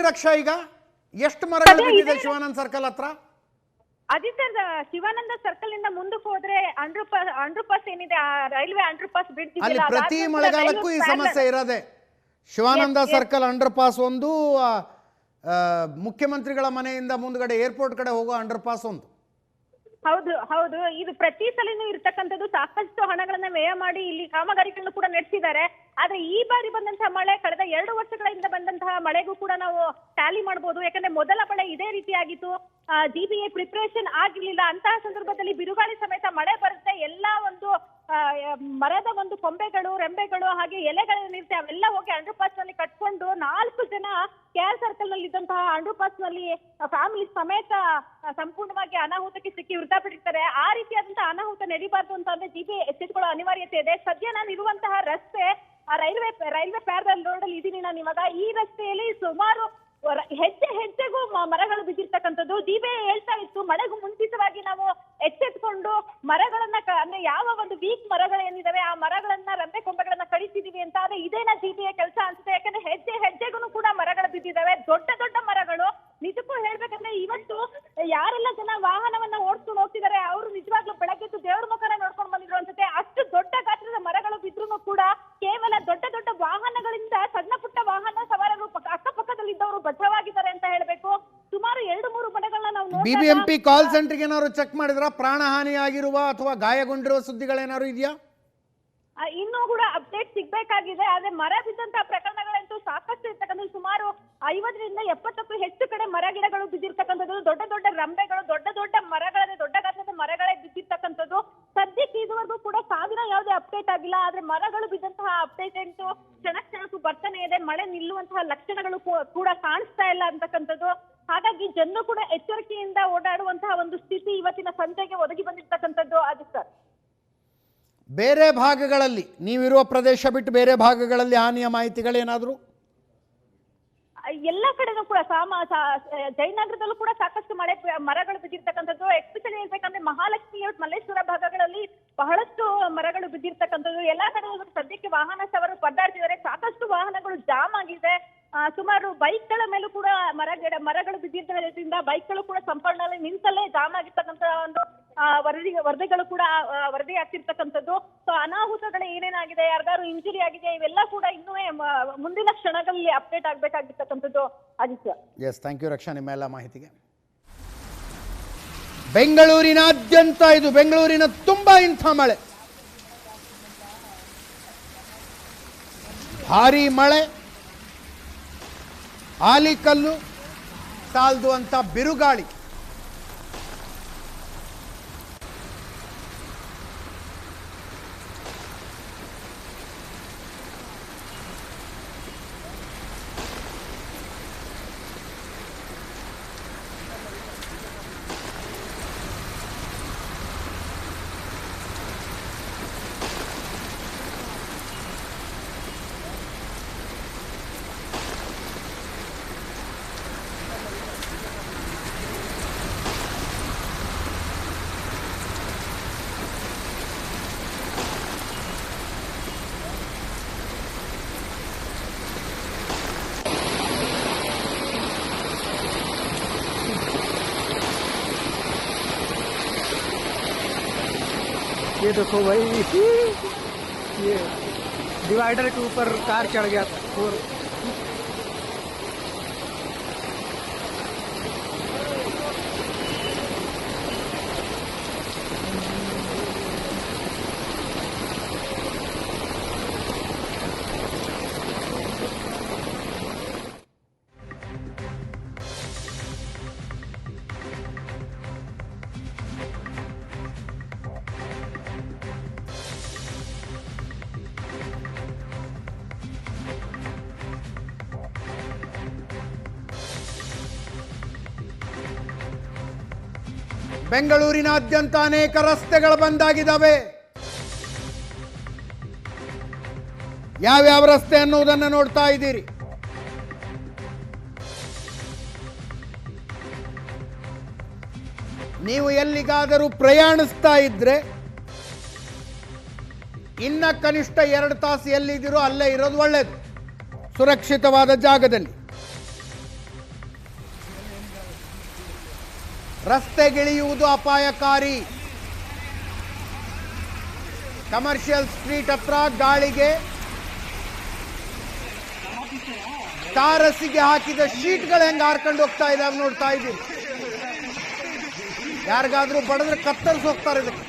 ಎಲ್ಲಿದ್ದೀರಿ ರಕ್ಷಾ? ಈಗ ಎಷ್ಟು ಮರಗಳು ಬಿದ್ದಿದೆ ಶಿವಾನಂದ ಸರ್ಕಲ್ ಹತ್ರ? ಅದೇ ಸರ್, ಶಿವಾನಂದ ಸರ್ಕಲ್ ಇಂದ ಮುಂದಕ್ಕೆ ಹೋದ್ರೆ ಅಂಡರ್ ಪಾಸ್ ಏನಿದೆ, ರೈಲ್ವೆ ಅಂಡರ್ ಪಾಸ್ ಬ್ರಿಡ್ಜ್, ಅಲ್ಲಿ ಪ್ರತಿ ಮಳೆಗಾಲಕ್ಕೂ ಈ ಸಮಸ್ಯೆ ಇರೋದೆ. ಶಿವಾನಂದ ಸರ್ಕಲ್ ಅಂಡರ್ ಪಾಸ್ ಒಂದು, ಮುಖ್ಯಮಂತ್ರಿಗಳ ಮನೆಯಿಂದ ಮುಂದ್ಗಡೆ ಏರ್ಪೋರ್ಟ್ ಕಡೆ ಹೋಗೋ ಅಂಡರ್ ಪಾಸ್ ಒಂದು. ಹೌದು ಹೌದು, ಇದು ಪ್ರತಿ ಸಲಿನೂ ಇರ್ತಕ್ಕಂಥದ್ದು. ಸಾಕಷ್ಟು ಹಣಗಳನ್ನ ವ್ಯಯ ಮಾಡಿ ಇಲ್ಲಿ ಕಾಮಗಾರಿಗಳನ್ನು ಕೂಡ ನಡೆಸಿದ್ದಾರೆ. ಆದ್ರೆ ಈ ಬಾರಿ ಬಂದಂತಹ ಮಳೆ ಕಳೆದ 2 ವರ್ಷಗಳಿಂದ ಬಂದಂತಹ ಮಳೆಗೂ ಕೂಡ ನಾವು ಟ್ಯಾಲಿ ಮಾಡಬಹುದು. ಯಾಕಂದ್ರೆ ಮೊದಲ ಮಳೆ ಇದೇ ರೀತಿಯಾಗಿತ್ತು, GBA ಪ್ರಿಪರೇಷನ್ ಆಗಿರ್ಲಿಲ್ಲ. ಅಂತಹ ಸಂದರ್ಭದಲ್ಲಿ ಬಿರುಗಾಳಿ ಸಮೇತ ಮಳೆ ಬರುತ್ತೆ, ಎಲ್ಲಾ ಒಂದು ಮರದ ಒಂದು ಕೊಂಬೆಗಳು, ರೆಂಬೆಗಳು, ಹಾಗೆ ಎಲೆಗಳೇನಿರುತ್ತೆ ಅವೆಲ್ಲ ಹೋಗಿ ಅಂಡರ್ ಪಾಸ್ ನಲ್ಲಿ ಕಟ್ಕೊಂಡು 4 ಜನ KR ಸರ್ಕಲ್ ನಲ್ಲಿ ಇದ್ದಂತಹ ಅಂಡರ್ ಪಾಸ್ ನಲ್ಲಿ ಫ್ಯಾಮಿಲಿ ಸಮೇತ ಸಂಪೂರ್ಣವಾಗಿ ಅನಾಹುತಕ್ಕೆ ಸಿಕ್ಕಿ ಮೃತಪಟ್ಟಿರ್ತಾರೆ. ಆ ರೀತಿಯಾದಂತಹ ಅನಾಹುತ ನಡೀಬಾರ್ದು ಅಂತಂದ್ರೆ GBA ಎಚ್ಚೆತ್ತುಕೊಳ್ಳೋ ಅನಿವಾರ್ಯತೆ ಇದೆ. ಸದ್ಯ ನಾನು ಇರುವಂತಹ ರಸ್ತೆ ರೈಲ್ವೆ ಪ್ಯಾರಲ್ ರೋಡ್ ಅಲ್ಲಿ ಇದೀನಿ ನಾನು ಇವಾಗ. ಈ ರಸ್ತೆಯಲ್ಲಿ ಸುಮಾರು ಹೆಜ್ಜೆಗೂ ಮರಗಳು ಬಿದ್ದಿರ್ತಕ್ಕಂಥದ್ದು. GBA ಹೇಳ್ತಾ ಇತ್ತು, ಮಳೆಗೂ ಮುಂಚಿತವಾಗಿ ನಾವು ಎಚ್ಚೆತ್ಕೊಂಡು ಮರಗಳನ್ನ ಅಂದ್ರೆ ಯಾವ ಒಂದು ವೀಕ್ ಮರಗಳೇನಿದಾವೆ ಆ ಮರಗಳನ್ನ, ರೆಂಬೆ ಕೊಂಬೆಗಳನ್ನ ಕಡಿಸಿದೀವಿ ಅಂತ. ಆದ್ರೆ ಇದೇನ GBA ಕೆಲಸ ಅನ್ಸುತ್ತೆ. ಯಾಕಂದ್ರೆ ಹೆಜ್ಜೆಗೂ ಕೂಡ ಮರಗಳು ಬಿದ್ದಿದ್ದಾವೆ, ದೊಡ್ಡ ದೊಡ್ಡ ಮರಗಳು. ನಿಜಕ್ಕೂ ಹೇಳ್ಬೇಕಂದ್ರೆ ಇವತ್ತು ಯಾರೆಲ್ಲ ಜನ ವಾಹನವನ್ನ ಓಡಿಸ್ಕೊಂಡು ಹೋಗ್ತಿದ್ದಾರೆ ಅವರು ನಿಜವಾಗ್ಲೂ ಬೆಳಗ್ಗೆದ್ದು ದೇವ್ರ ಮುಖನ ನೋಡ್ಕೊಂಡು ಬಂದಿದ್ರು ಅನ್ಸುತ್ತೆ. ಅಷ್ಟು ದೊಡ್ಡ ಗಾತ್ರದ ಮರಗಳು ಬಿದ್ರು ಕೂಡ ಕೇವಲ ದೊಡ್ಡ ದೊಡ್ಡ ವಾಹನಗಳಿಂದ ಸಣ್ಣ ಪುಟ್ಟ ವಾಹನ ಸವಾರರು ಅಕ್ಕಪಕ್ಕದಲ್ಲಿ ಇದ್ದವರು ಬಚಾವಾಗಿದ್ದಾರೆ ಅಂತ ಹೇಳ್ಬೇಕು. ಸುಮಾರು 2-3 ಮರಗಳನ್ನ ನಾವು BBMP ಕಾಲ್ ಸೆಂಟರ್ಗೆ ಏನಾದ್ರು ಚೆಕ್ ಮಾಡಿದ್ರ? ಪ್ರಾಣ ಹಾನಿ ಆಗಿರುವ ಅಥವಾ ಗಾಯಗೊಂಡಿರುವ ಸುದ್ದಿಗಳೇನಾದ್ರು ಇದೆಯಾ? ಇನ್ನೂ ಕೂಡ ಅಪ್ಡೇಟ್ ಸಿಗ್ಬೇಕಾಗಿದೆ. ಆದ್ರೆ ಮರ ಬಿದ್ದಂತಹ ಪ್ರಕರಣಗಳಂತೂ ಸಾಕಷ್ಟು ಇರ್ತಕ್ಕಂಥ. ಸುಮಾರು 50ರಿಂದ 70ಕ್ಕೂ ಹೆಚ್ಚು ಕಡೆ ಮರ ಗಿಡಗಳು ಬಿದ್ದಿರ್ತಕ್ಕಂಥದ್ದು, ದೊಡ್ಡ ದೊಡ್ಡ ರಂಬೆಗಳು, ದೊಡ್ಡ ದೊಡ್ಡ ಮರಗಳೇ, ದೊಡ್ಡ ಗಾತ್ರದ ಮರಗಳೇ ಬಿದ್ದಿರ್ತಕ್ಕಂಥದ್ದು. ಸದ್ಯಕ್ಕೆ ಇದುವರೆಗೂ ಕೂಡ ಸಾವಿನ ಯಾವುದೇ ಅಪ್ಡೇಟ್ ಆಗಿಲ್ಲ. ಆದ್ರೆ ಮರಗಳು ಬಿದ್ದಂತಹ ಅಪ್ಡೇಟ್ ಅಂತೂ ಕ್ಷಣಕ್ಕೂ ಬರ್ತಾನೆ ಇದೆ. ಮಳೆ ನಿಲ್ಲುವಂತಹ ಲಕ್ಷಣಗಳು ಕೂಡ ಕಾಣಿಸ್ತಾ ಇಲ್ಲ ಅಂತಕ್ಕಂಥದ್ದು. ಹಾಗಾಗಿ ಜನರು ಕೂಡ ಎಚ್ಚರಿಕೆಯಿಂದ ಓಡಾಡುವಂತಹ ಒಂದು ಸ್ಥಿತಿ ಇವತ್ತಿನ ಸಂಜೆಗೆ ಒದಗಿ ಬಂದಿರ್ತಕ್ಕಂಥದ್ದು. ಅದು ಸರ್, ಬೇರೆ ಭಾಗಗಳಲ್ಲಿ, ನೀವಿರುವ ಪ್ರದೇಶ ಬಿಟ್ಟು ಬೇರೆ ಭಾಗಗಳಲ್ಲಿ ಹಾನಿಯ ಮಾಹಿತಿಗಳೇನಾದ್ರು? ಎಲ್ಲ ಕಡೆನೂ ಕೂಡ ಜಯನಗರದಲ್ಲೂ ಕೂಡ ಸಾಕಷ್ಟು ಮರಗಳು ಬಿದ್ದಿರ್ತಕ್ಕಂಥದ್ದು. ಎಸ್ಪೆಷಲಿ ಹೇಳ್ಬೇಕಂದ್ರೆ ಮಹಾಲಕ್ಷ್ಮಿ, ಮಲ್ಲೇಶ್ವರ ಭಾಗಗಳಲ್ಲಿ ಬಹಳಷ್ಟು ಮರಗಳು ಬಿದ್ದಿರ್ತಕ್ಕಂಥದ್ದು. ಎಲ್ಲಾ ಕಡೆ ಸದ್ಯಕ್ಕೆ ವಾಹನ ಸವಾರರು ಪರದಾಡ್ತಿದ್ದಾರೆ. ಸಾಕಷ್ಟು ವಾಹನಗಳು ಜಾಮ್ ಆಗಿದೆ. ಸುಮಾರು ಬೈಕ್ಗಳ ಮೇಲೂ ಕೂಡ ಮರಗಳು ಬಿದ್ದಿದ್ದರಿಂದ ಬೈಕ್ಗಳು ಕೂಡ ಸಂಪೂರ್ಣ ನಿಂತಲ್ಲೇ ಜಾಮ್ ಆಗಿರ್ತಕ್ಕಂಥ ಒಂದು ವರದಿಗಳು ಕೂಡ ವರದಿ ಆಗ್ತಿರ್ತಕ್ಕಂಥದ್ದು. ಸೊ ಅನಾಹುತಗಳು ಏನೇನಾಗಿದೆ, ಯಾರಿಗಾರು ಇಂಜುರಿ ಆಗಿದೆ, ಇವೆಲ್ಲ ಕೂಡ ಇನ್ನೂ ಮುಂದಿನ ಕ್ಷಣಗಳಲ್ಲಿ ಅಪ್ಡೇಟ್ ಆಗ್ಬೇಕಾಗಿರ್ತಕ್ಕಂಥದ್ದು. Aditya. Yes, thank you Raksha, ನಿಮ್ಮ ಎಲ್ಲ ಮಾಹಿತಿಗೆ. ಬೆಂಗಳೂರಿನಾದ್ಯಂತ ಇದು, ಬೆಂಗಳೂರಿನ ತುಂಬಾ ಇಂಥ ಮಳೆ, ಭಾರಿ ಮಳೆ, ಆಲಿಕಲ್ಲು ಸಾಲದು ಅಂತ ಬಿರುಗಾಳಿ. ये देखो भाई, ये डिवाइडर के ऊपर कार चढ़ गया और ಬೆಂಗಳೂರಿನಾದ್ಯಂತ ಅನೇಕ ರಸ್ತೆಗಳು ಬಂದಾಗಿದ್ದಾವೆ. ಯಾವ್ಯಾವ ರಸ್ತೆ ಅನ್ನುವುದನ್ನು ನೋಡ್ತಾ ಇದ್ದೀರಿ. ನೀವು ಎಲ್ಲಿಗಾದರೂ ಪ್ರಯಾಣಿಸ್ತಾ ಇದ್ರೆ ಇನ್ನ ಕನಿಷ್ಠ 2 ತಾಸು ಎಲ್ಲಿದ್ದೀರೋ ಅಲ್ಲೇ ಇರೋದು ಒಳ್ಳೆಯದು, ಸುರಕ್ಷಿತವಾದ ಜಾಗದಲ್ಲಿ. ರಸ್ತೆಗಿಳಿಯುವುದು ಅಪಾಯಕಾರಿ. ಕಮರ್ಷಿಯಲ್ ಸ್ಟ್ರೀಟ್ ಹತ್ರ ಗಾಳಿಗೆ ತಾರಸಿಗೆ ಹಾಕಿದ ಶೀಟ್ಗಳು ಹೆಂಗೆ ಹಾರ್ಕೊಂಡು ಹೋಗ್ತಾ ಇದ್ದಾವೆ ನೋಡ್ತಾ ಇದ್ದೀವಿ. ಯಾರಿಗಾದ್ರೂ ಬಡದ್ರೆ ಕತ್ತರಿಸಿ ಹೋಗ್ತಾರೆ ಇದಕ್ಕೆ.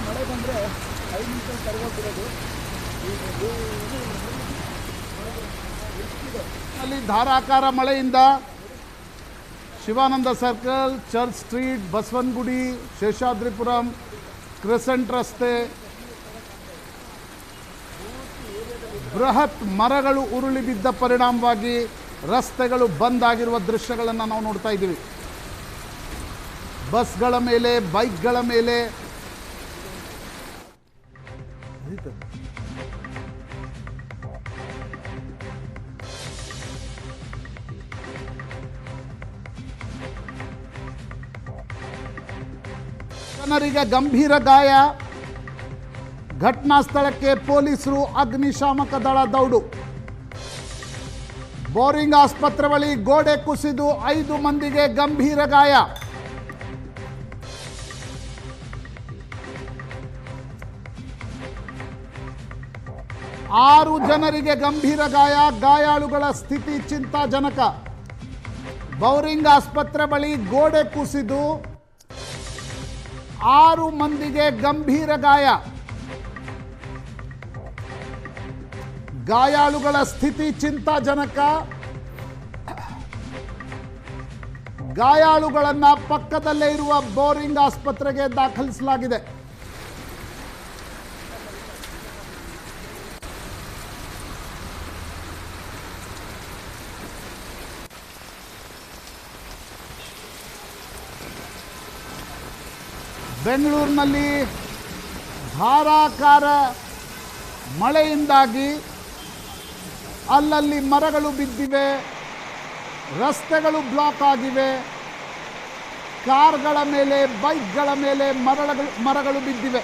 ಮಳೆ ಬಂದರೆ 5 ನಿಮಿಷ ಕರಗೋಗ್ಬಿಡೋದು. ಅಲ್ಲಿ ಧಾರಾಕಾರ ಮಳೆಯಿಂದ Shivananda circle, church street, Basavanagudi, Sheshadripuram, crescent ರಸ್ತೆ, ಬೃಹತ್ ಮರಗಳು ಉರುಳಿ ಬಿದ್ದ ಪರಿಣಾಮವಾಗಿ ರಸ್ತೆಗಳು ಬಂದ್ ಆಗಿರುವ ದೃಶ್ಯಗಳನ್ನು ನಾವು ನೋಡ್ತಾ ಇದ್ದೀವಿ. ಬಸ್ಗಳ ಮೇಲೆ, ಬೈಕ್ಗಳ ಮೇಲೆ ಜನರಿಗೆ ಗಂಭೀರ ಗಾಯ. ಘಟನಾ ಸ್ಥಳಕ್ಕೆ ಪೊಲೀಸರು, ಅಗ್ನಿಶಾಮಕ ದಳ ದೌಡು. ಬೋರಿಂಗ್ ಆಸ್ಪತ್ರೆ ಬಳಿ ಗೋಡೆ ಕುಸಿದು 5 ಮಂದಿಗೆ ಗಂಭೀರ ಗಾಯ. ಆರು ಜನರಿಗೆ ಗಂಭೀರ ಗಾಯ, ಗಾಯಾಳುಗಳ ಸ್ಥಿತಿ ಚಿಂತಾಜನಕ. ಬೋರಿಂಗ್ ಆಸ್ಪತ್ರೆ ಬಳಿ ಗೋಡೆ ಕುಸಿದು 6 ಮಂದಿಗೆ ಗಂಭೀರ ಗಾಯ. ಗಾಯಾಳುಗಳ ಸ್ಥಿತಿ ಚಿಂತಾಜನಕ. ಗಾಯಾಳುಗಳನ್ನು ಪಕ್ಕದಲ್ಲೇ ಇರುವ ಬೋರಿಂಗ್ ಆಸ್ಪತ್ರೆಗೆ ದಾಖಲಿಸಲಾಗಿದೆ. ಬೆಂಗಳೂರಿನಲ್ಲಿ ಧಾರಾಕಾರ ಮಳೆಯಿಂದಾಗಿ ಅಲ್ಲಲ್ಲಿ ಮರಗಳು ಬಿದ್ದಿವೆ, ರಸ್ತೆಗಳು ಬ್ಲಾಕ್ ಆಗಿವೆ, ಕಾರ್ಗಳ ಮೇಲೆ, ಬೈಕ್ಗಳ ಮೇಲೆ ಮರಗಳು ಬಿದ್ದಿವೆ.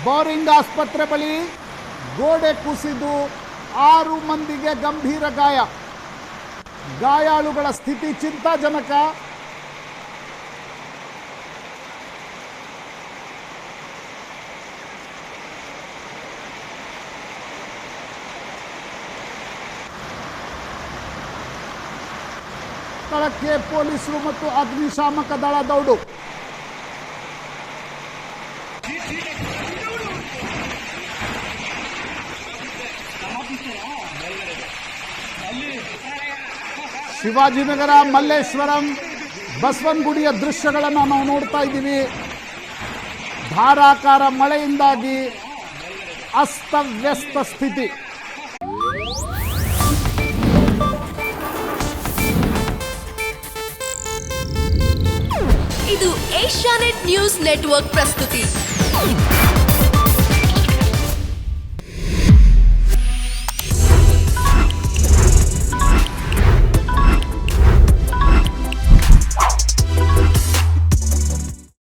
ಬೋರಿಂಗ್ ಆಸ್ಪತ್ರೆ ಬಳಿ ಗೋಡೆ ಕುಸಿದು 6 ಮಂದಿಗೆ ಗಂಭೀರ ಗಾಯ. ಗಾಯಾಳುಗಳ ಸ್ಥಿತಿ ಚಿಂತಾಜನಕ. ಸ್ಥಳಕ್ಕೆ ಪೊಲೀಸರು ಮತ್ತು ಅಗ್ನಿಶಾಮಕ ದಳ ದೌಡು. ಶಿವಾಜಿನಗರ, ಮಲ್ಲೇಶ್ವರಂ, ಬಸವನಗುಡಿಯ ದೃಶ್ಯಗಳನ್ನು ನಾವು ನೋಡ್ತಾ ಇದ್ದೀವಿ. ಧಾರಾಕಾರ ಮಳೆಯಿಂದಾಗಿ ಅಸ್ತವ್ಯಸ್ತ ಸ್ಥಿತಿ. ಇದು ಏಷ್ಯಾನೆಟ್ ನ್ಯೂಸ್ ನೆಟ್ವರ್ಕ್ ಪ್ರಸ್ತುತಿ.